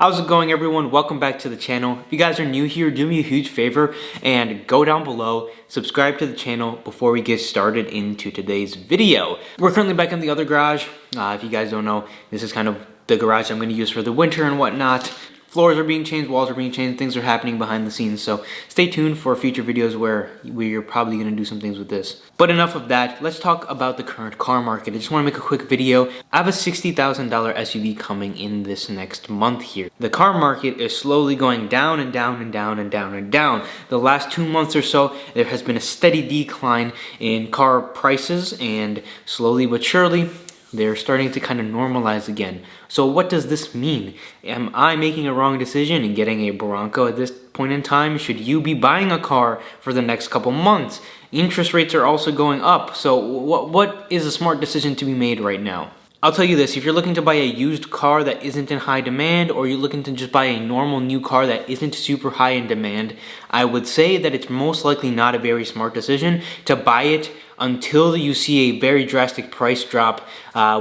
How's it going, everyone? Welcome back to the channel. If you guys are new here, do me a huge favor and go down below, subscribe to the channel before we get started into today's video. We're currently back in the other garage. If you guys don't know, this is kind of the garage I'm going to use for the winter and whatnot. Floors are being changed, walls are being changed, things are happening behind the scenes. So stay tuned for future videos where we're probably going to do some things with this. But enough of that. Let's talk about the current car market. I just want to make a quick video. I have a $60,000 SUV coming in this next month here. The car market is slowly going down and down and down and down and down. The last 2 months or so, there has been a steady decline in car prices, and slowly but surely, they're starting to kind of normalize again. So what does this mean? Am I making a wrong decision in getting a Bronco at this point in time? Should you be buying a car for the next couple months? Interest rates are also going up. So what is a smart decision to be made right now? I'll tell you this, if you're looking to buy a used car that isn't in high demand, or you're looking to just buy a normal new car that isn't super high in demand, I would say that it's most likely not a very smart decision to buy it until you see a very drastic price drop,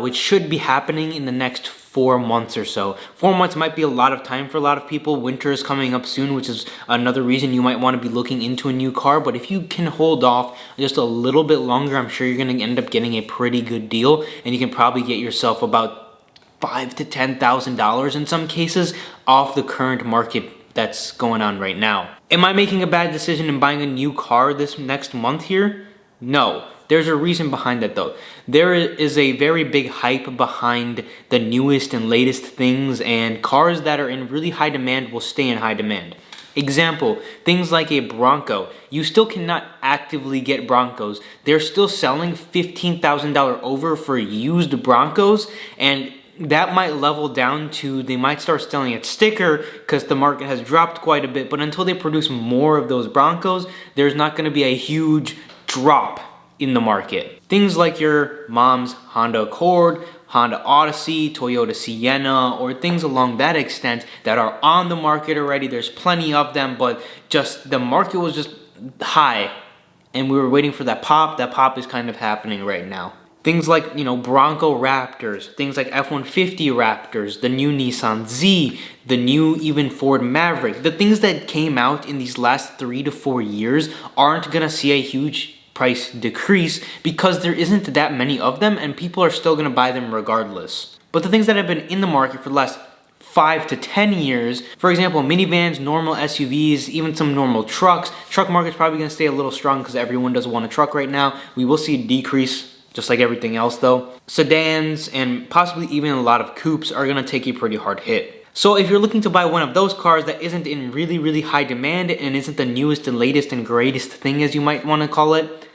which should be happening in the next 4 months or so. 4 months might be a lot of time for a lot of people. Winter is coming up soon, which is another reason you might want to be looking into a new car. But if you can hold off just a little bit longer, I'm sure you're going to end up getting a pretty good deal, and you can probably get yourself about $5,000 to $10,000 in some cases off the current market that's going on right now. Am I making a bad decision in buying a new car this next month here? No. There's a reason behind that though. There is a very big hype behind the newest and latest things, and cars that are in really high demand will stay in high demand. Example, things like a Bronco. You still cannot actively get Broncos. They're still selling $15,000 over for used Broncos, and that might level down to, they might start selling a sticker because the market has dropped quite a bit, but until they produce more of those Broncos, there's not going to be a huge drop in the market. Things like your mom's Honda Accord, Honda Odyssey, Toyota Sienna, or things along that extent that are on the market already. There's plenty of them, but just the market was just high and we were waiting for that pop. That pop is kind of happening right now. Things like, Bronco Raptors, things like F-150 Raptors, the new Nissan Z, the new even Ford Maverick. The things that came out in these last 3 to 4 years aren't gonna see a huge price decrease because there isn't that many of them and people are still gonna buy them regardless. But the things that have been in the market for the last 5 to 10 years, for example, minivans, normal SUVs, even some normal trucks. Truck market's probably gonna stay a little strong because everyone doesn't want a truck right now. We will see a decrease just like everything else though. Sedans and possibly even a lot of coupes are gonna take a pretty hard hit. So if you're looking to buy one of those cars that isn't in really, really high demand and isn't the newest and latest and greatest thing, as you might want to call it,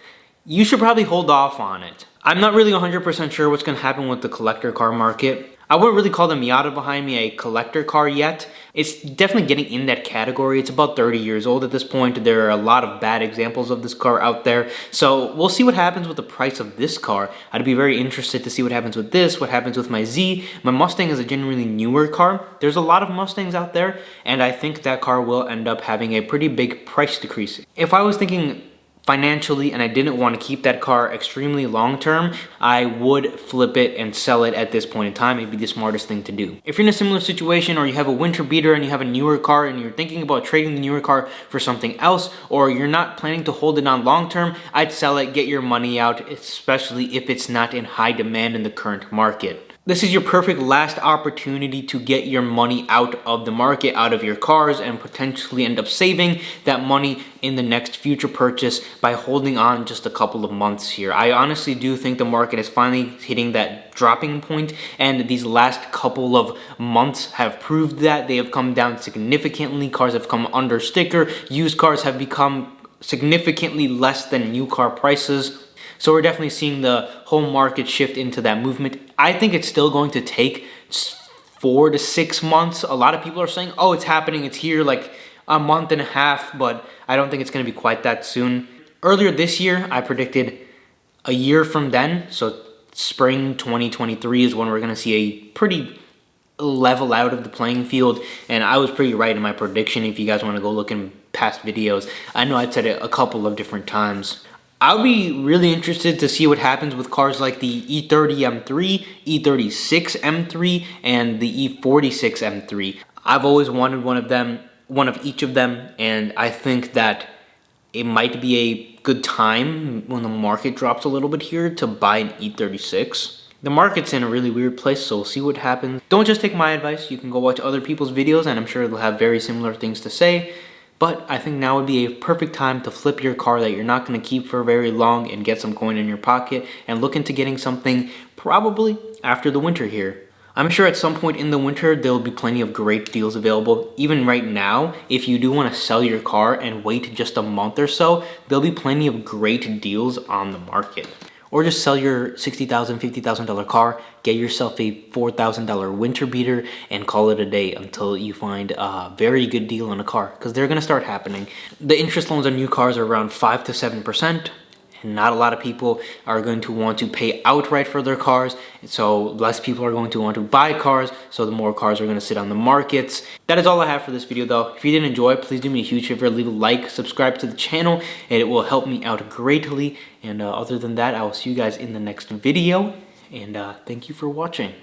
you should probably hold off on it. I'm not really 100% sure what's going to happen with the collector car market. I wouldn't really call the Miata behind me a collector car yet. It's definitely getting in that category. It's about 30 years old at this point. There are a lot of bad examples of this car out there. So we'll see what happens with the price of this car. I'd be very interested to see what happens with this, what happens with my Z. My Mustang is a genuinely newer car. There's a lot of Mustangs out there, and I think that car will end up having a pretty big price decrease. If I was thinking financially and I didn't want to keep that car extremely long term, I would flip it and sell it at this point in time. It'd be the smartest thing to do. If you're in a similar situation, or you have a winter beater and you have a newer car and you're thinking about trading the newer car for something else, or you're not planning to hold it on long term, I'd sell it, get your money out, especially if it's not in high demand in the current market. This is your perfect last opportunity to get your money out of the market, out of your cars, and potentially end up saving that money in the next future purchase by holding on just a couple of months here. I honestly do think the market is finally hitting that dropping point, and these last couple of months have proved that. They have come down significantly. Cars have come under sticker. Used cars have become significantly less than new car prices. So we're definitely seeing the whole market shift into that movement. I think it's still going to take 4 to 6 months. A lot of people are saying, oh, it's happening, it's here, like a month and a half, but I don't think it's going to be quite that soon. Earlier this year, I predicted a year from then, so spring 2023 is when we're going to see a pretty level out of the playing field, and I was pretty right in my prediction. If you guys want to go look in past videos, I know I'd said it a couple of different times. I'll be really interested to see what happens with cars like the E30 M3, E36 M3, and the E46 M3. I've always wanted one of each of them, and I think that it might be a good time when the market drops a little bit here to buy an E36. The market's in a really weird place, so we'll see what happens. Don't just take my advice. You can go watch other people's videos, and I'm sure they'll have very similar things to say. But I think now would be a perfect time to flip your car that you're not going to keep for very long and get some coin in your pocket and look into getting something probably after the winter here. I'm sure at some point in the winter, there'll be plenty of great deals available. Even right now, if you do want to sell your car and wait just a month or so, there'll be plenty of great deals on the market. Or just sell your $60,000, $50,000 car, get yourself a $4,000 winter beater, and call it a day until you find a very good deal on a car, because they're going to start happening. The interest loans on new cars are around 5 to 7%. Not a lot of people are going to want to pay outright for their cars, so less people are going to want to buy cars, so the more cars are going to sit on the markets. That is all I have for this video though. If you did enjoy, please do me a huge favor, leave a like, subscribe to the channel, and it will help me out greatly. And other than that, I will see you guys in the next video, and thank you for watching.